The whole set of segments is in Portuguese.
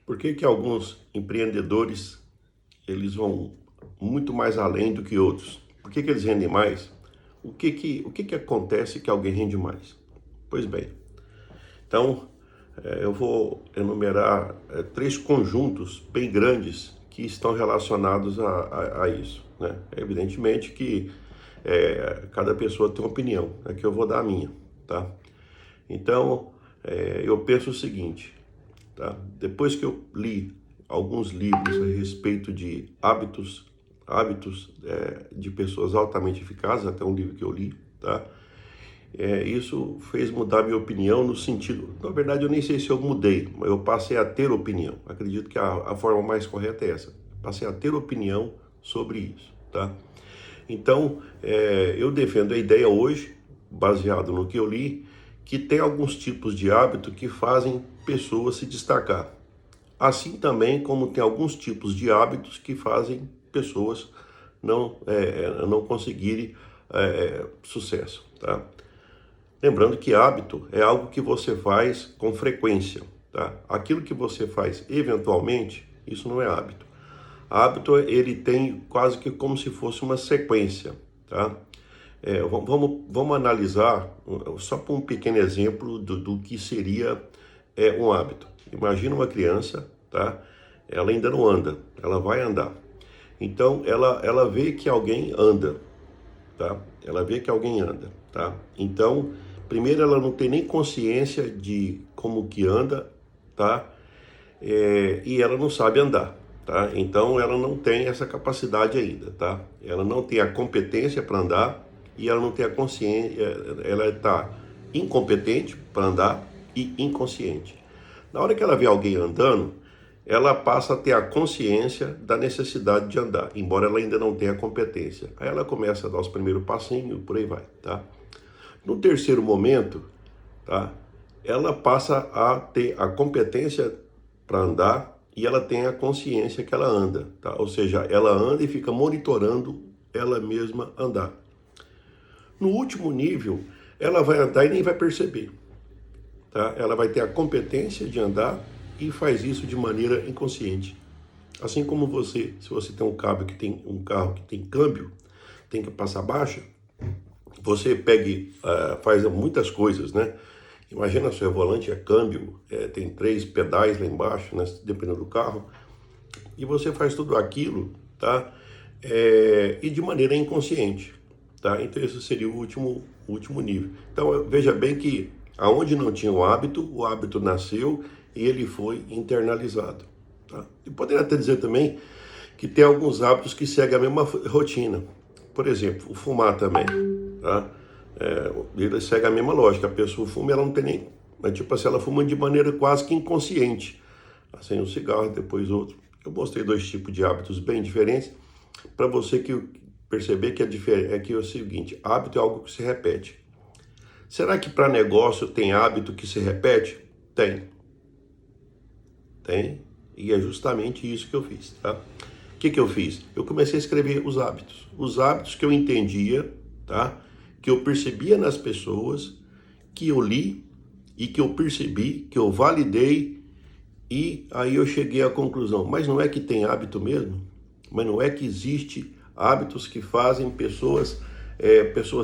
Por que que alguns empreendedores eles vão muito mais além do que outros? Por que que eles rendem mais? O que que acontece que alguém rende mais? Pois bem, então eu vou enumerar três conjuntos bem grandes que estão relacionados a isso, né? Evidentemente que cada pessoa tem uma opinião, aqui eu vou dar a minha, tá? Então, eu penso o seguinte, tá? Depois que eu li alguns livros a respeito de hábitos de pessoas altamente eficazes, até um livro que eu li, tá? Isso fez mudar minha opinião no sentido, na verdade eu nem sei se eu mudei, mas eu passei a ter opinião. Acredito que a forma mais correta é essa. Passei a ter opinião sobre isso, tá? Então, eu defendo a ideia hoje, baseado no que eu li, que tem alguns tipos de hábito que fazem pessoas se destacar. Assim também como tem alguns tipos de hábitos que fazem pessoas não conseguirem sucesso, tá? Lembrando que hábito é algo que você faz com frequência, tá? Aquilo que você faz eventualmente, isso não é hábito. Hábito, ele tem quase que como se fosse uma sequência, tá? Vamos analisar, só por um pequeno exemplo do que seria um hábito. Imagina uma criança, tá? Ela ainda não anda, ela vai andar. Então, ela vê que alguém anda, tá? Ela vê que alguém anda, tá? Então, primeiro ela não tem nem consciência de como que anda, tá? E ela não sabe andar, tá? Então, ela não tem essa capacidade ainda, tá? Ela não tem a competência para andar e ela não tem a consciência, ela está incompetente para andar e inconsciente. Na hora que ela vê alguém andando, ela passa a ter a consciência da necessidade de andar, embora ela ainda não tenha a competência. Aí ela começa a dar os primeiros passinhos, por aí vai, tá? No terceiro momento, tá? Ela passa a ter a competência para andar e ela tem a consciência que ela anda, tá? Ou seja, ela anda e fica monitorando ela mesma andar. No último nível, ela vai andar e nem vai perceber, tá? Ela vai ter a competência de andar e faz isso de maneira inconsciente. Assim como você, se você tem um carro que tem câmbio, tem que passar baixa, você faz muitas coisas, né? Imagina seu volante é câmbio, tem 3 pedais lá embaixo, né? Dependendo do carro, e você faz tudo aquilo, tá? E de maneira inconsciente, tá? Então esse seria o último nível. Então veja bem que aonde não tinha o hábito nasceu e ele foi internalizado, tá? E poderia até dizer também que tem alguns hábitos que seguem a mesma rotina. Por exemplo, o fumar também, tá? Ele segue a mesma lógica. A pessoa fuma, ela não tem nem... Mas tipo assim, ela fuma de maneira quase que inconsciente. Acende um cigarro, depois outro. Eu mostrei 2 tipos de hábitos bem diferentes para você perceber que é o seguinte, hábito é algo que se repete. Será que para negócio tem hábito que se repete? Tem. Tem. E é justamente isso que eu fiz, tá? O que eu fiz? Eu comecei a escrever os hábitos. Os hábitos que eu entendia, tá? Que eu percebia nas pessoas, que eu li e que eu percebi, que eu validei e aí eu cheguei à conclusão. Mas não é que tem hábito mesmo? Mas não é que existe hábitos que fazem pessoas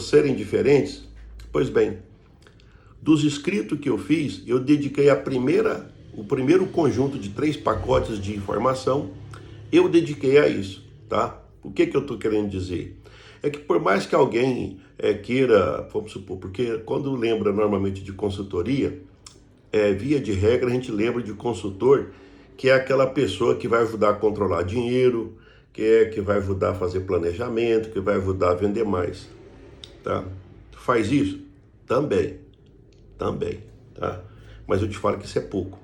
serem diferentes? Pois bem, dos escritos que eu fiz, eu dediquei o primeiro conjunto de 3 pacotes de informação, eu dediquei a isso, tá? O que eu estou querendo dizer? É que por mais que alguém queira, vamos supor, porque quando lembra normalmente de consultoria, via de regra a gente lembra de consultor, que é aquela pessoa que vai ajudar a controlar dinheiro, que vai ajudar a fazer planejamento, que vai ajudar a vender mais, tá? Faz isso? Também, tá? Mas eu te falo que isso é pouco,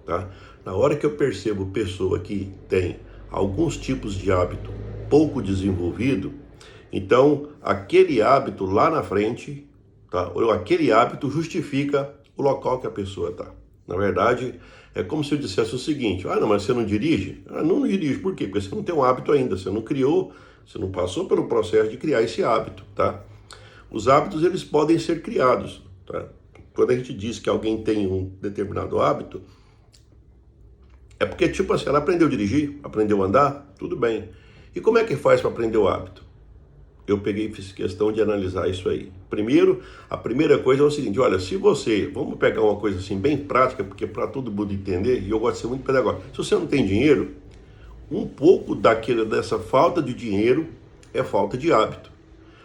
tá? Na hora que eu percebo pessoa que tem alguns tipos de hábito pouco desenvolvido, então aquele hábito lá na frente, tá? Ou aquele hábito justifica o local que a pessoa está. Na verdade, é como se eu dissesse o seguinte: não, mas você não dirige? Não dirige, por quê? Porque você não tem um hábito ainda, você não criou, você não passou pelo processo de criar esse hábito, tá? Os hábitos, eles podem ser criados, tá? Quando a gente diz que alguém tem um determinado hábito, É porque, tipo assim, ela aprendeu a dirigir, aprendeu a andar, tudo bem. E como é que faz para aprender o hábito? Eu peguei e fiz questão de analisar isso aí. Primeiro, a primeira coisa é o seguinte, olha, se você, vamos pegar uma coisa assim bem prática, porque para todo mundo entender, e eu gosto de ser muito pedagógico, se você não tem dinheiro, um pouco dessa falta de dinheiro é falta de hábito.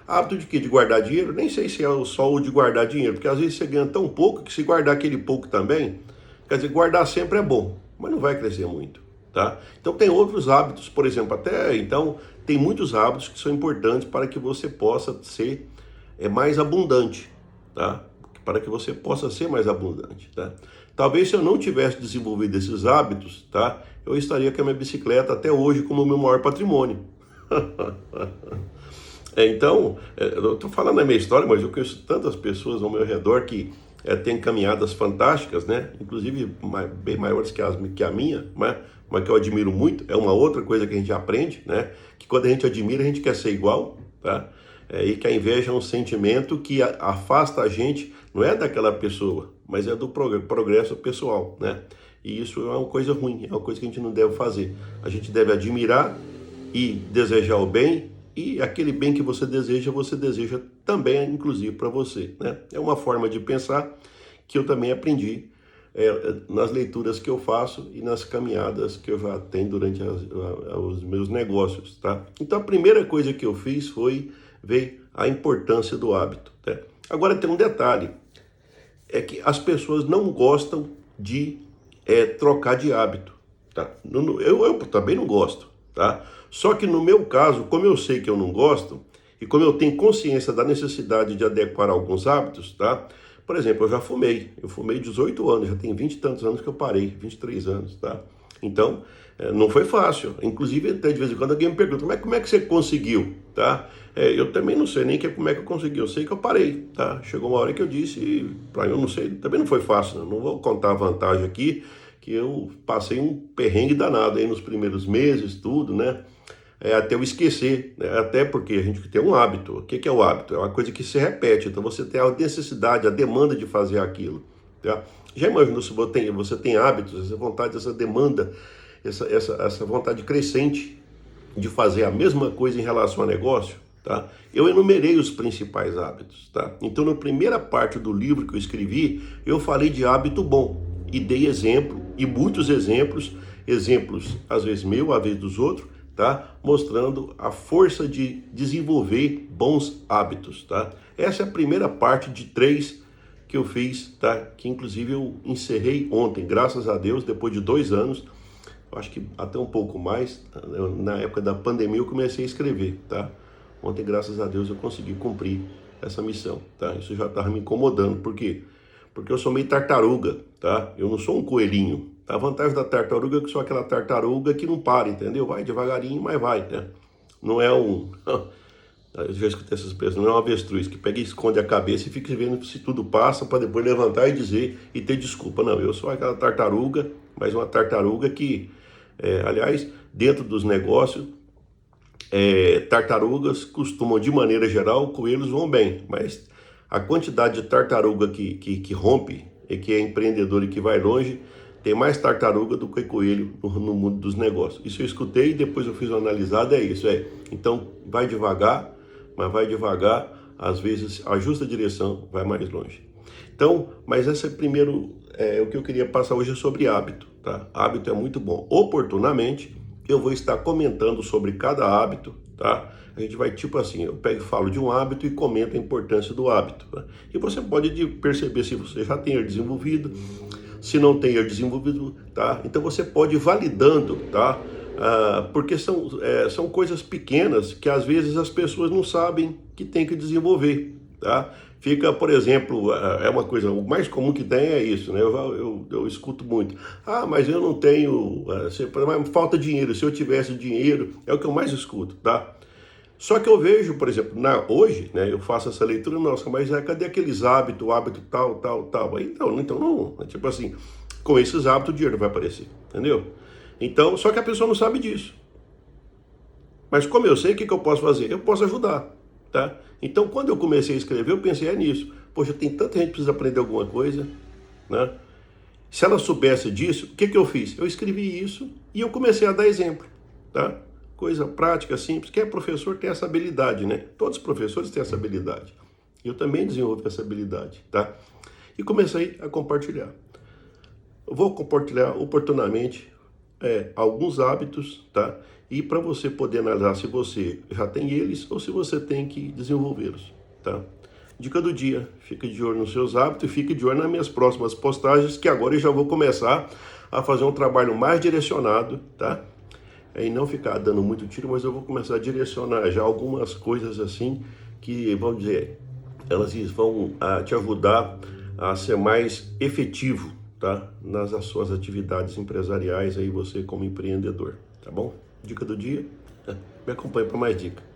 Hábito de quê? De guardar dinheiro? Nem sei se é só o de guardar dinheiro, porque às vezes você ganha tão pouco que se guardar aquele pouco também, quer dizer, guardar sempre é bom, mas não vai crescer muito, tá? Então tem outros hábitos, por exemplo, tem muitos hábitos que são importantes para que você possa ser mais abundante, tá? Para que você possa ser mais abundante, tá? Talvez se eu não tivesse desenvolvido esses hábitos, tá? Eu estaria com a minha bicicleta até hoje como o meu maior patrimônio. Então, eu estou falando a minha história, mas eu conheço tantas pessoas ao meu redor que têm caminhadas fantásticas, né? Inclusive bem maiores que a minha, mas que eu admiro muito. É uma outra coisa que a gente aprende, né? Que quando a gente admira, a gente quer ser igual, tá? E que a inveja é um sentimento que afasta a gente, não é daquela pessoa, mas é do progresso pessoal, né? E isso é uma coisa ruim, é uma coisa que a gente não deve fazer. A gente deve admirar e desejar o bem, e aquele bem que você deseja também, inclusive, para você, né? É uma forma de pensar que eu também aprendi nas leituras que eu faço e nas caminhadas que eu já tenho durante os meus negócios, tá? Então, a primeira coisa que eu fiz foi ver a importância do hábito, né? Agora, tem um detalhe, é que as pessoas não gostam de trocar de hábito, tá? Eu também não gosto, tá? Só que no meu caso, como eu sei que eu não gosto, e como eu tenho consciência da necessidade de adequar alguns hábitos, tá? Por exemplo, eu fumei 18 anos, já tem 20 e tantos anos que eu parei, 23 anos, tá? Então, não foi fácil. Inclusive, até de vez em quando alguém me pergunta, como é que você conseguiu, tá? Eu também não sei nem como é que eu consegui, eu sei que eu parei, tá? Chegou uma hora que eu disse, eu não sei, também não foi fácil, não vou contar a vantagem aqui, que eu passei um perrengue danado aí nos primeiros meses, tudo, né? Até eu esquecer, né? Até porque a gente tem um hábito. O que é o hábito? É uma coisa que se repete, então você tem a necessidade, a demanda de fazer aquilo, tá? Já imaginou se você tem hábitos, essa vontade, essa demanda, essa vontade crescente de fazer a mesma coisa em relação a negócio, tá? Eu enumerei os principais hábitos, tá? Então, na primeira parte do livro que eu escrevi, eu falei de hábito bom e dei exemplo, e muitos exemplos, às vezes meu, às vezes dos outros, tá? Mostrando a força de desenvolver bons hábitos, tá? Essa é a primeira parte de 3 que eu fiz, tá? Que inclusive eu encerrei ontem, graças a Deus, depois de 2 anos, acho que até um pouco mais, na época da pandemia eu comecei a escrever, tá? Ontem, graças a Deus, eu consegui cumprir essa missão, tá? Isso já estava me incomodando, por quê? Porque eu sou meio tartaruga, tá? Eu não sou um coelhinho. A vantagem da tartaruga é que sou aquela tartaruga que não para, entendeu? Vai devagarinho, mas vai, né? Não é um... Eu já escutei essas expressão, não é um avestruz que pega e esconde a cabeça e fica vendo se tudo passa para depois levantar e dizer e ter desculpa. Não, eu sou aquela tartaruga, mas uma tartaruga que, aliás, dentro dos negócios, tartarugas costumam, de maneira geral, coelhos vão bem, mas a quantidade de tartaruga que rompe e que é empreendedor e que vai longe, tem mais tartaruga do que coelho no mundo dos negócios. Isso eu escutei e depois eu fiz uma analisada, é isso. Então, vai devagar, mas vai devagar, às vezes ajusta a direção, vai mais longe. Então, mas esse é primeiro, o que eu queria passar hoje é sobre hábito, tá? Hábito é muito bom. Oportunamente, eu vou estar comentando sobre cada hábito, tá? A gente vai tipo assim, eu pego e falo de um hábito e comento a importância do hábito, tá? E você pode perceber se você já tem ele desenvolvido, se não tem ele desenvolvido, tá? Então você pode ir validando, tá? Porque são coisas pequenas que às vezes as pessoas não sabem que tem que desenvolver, tá? Fica, por exemplo, é uma coisa, o mais comum que tem é isso, né? Eu escuto muito. Mas eu não tenho, falta dinheiro, se eu tivesse dinheiro, é o que eu mais escuto, tá? Só que eu vejo, por exemplo, hoje, né, eu faço essa leitura, nossa, mas cadê aqueles hábitos, o hábito tal, tal, tal? Então não, tipo assim, com esses hábitos o dinheiro vai aparecer, entendeu? Então, só que a pessoa não sabe disso. Mas como eu sei, o que eu posso fazer? Eu posso ajudar, tá? Então, quando eu comecei a escrever, eu pensei nisso. Poxa, tem tanta gente que precisa aprender alguma coisa, né? Se ela soubesse disso, o que que eu fiz? Eu escrevi isso e eu comecei a dar exemplo, tá? Coisa prática, simples. Quem é professor tem essa habilidade, né? Todos os professores têm essa habilidade. Eu também desenvolvi essa habilidade, tá? E comecei a compartilhar. Eu vou compartilhar oportunamente alguns hábitos, tá? E para você poder analisar se você já tem eles ou se você tem que desenvolvê-los, tá? Dica do dia, fique de olho nos seus hábitos e fique de olho nas minhas próximas postagens, que agora eu já vou começar a fazer um trabalho mais direcionado, tá? E não ficar dando muito tiro, mas eu vou começar a direcionar já algumas coisas assim que, vamos dizer, elas vão te ajudar a ser mais efetivo, tá? Nas suas atividades empresariais, aí você como empreendedor, tá bom? Dica do dia, me acompanhe para mais dicas.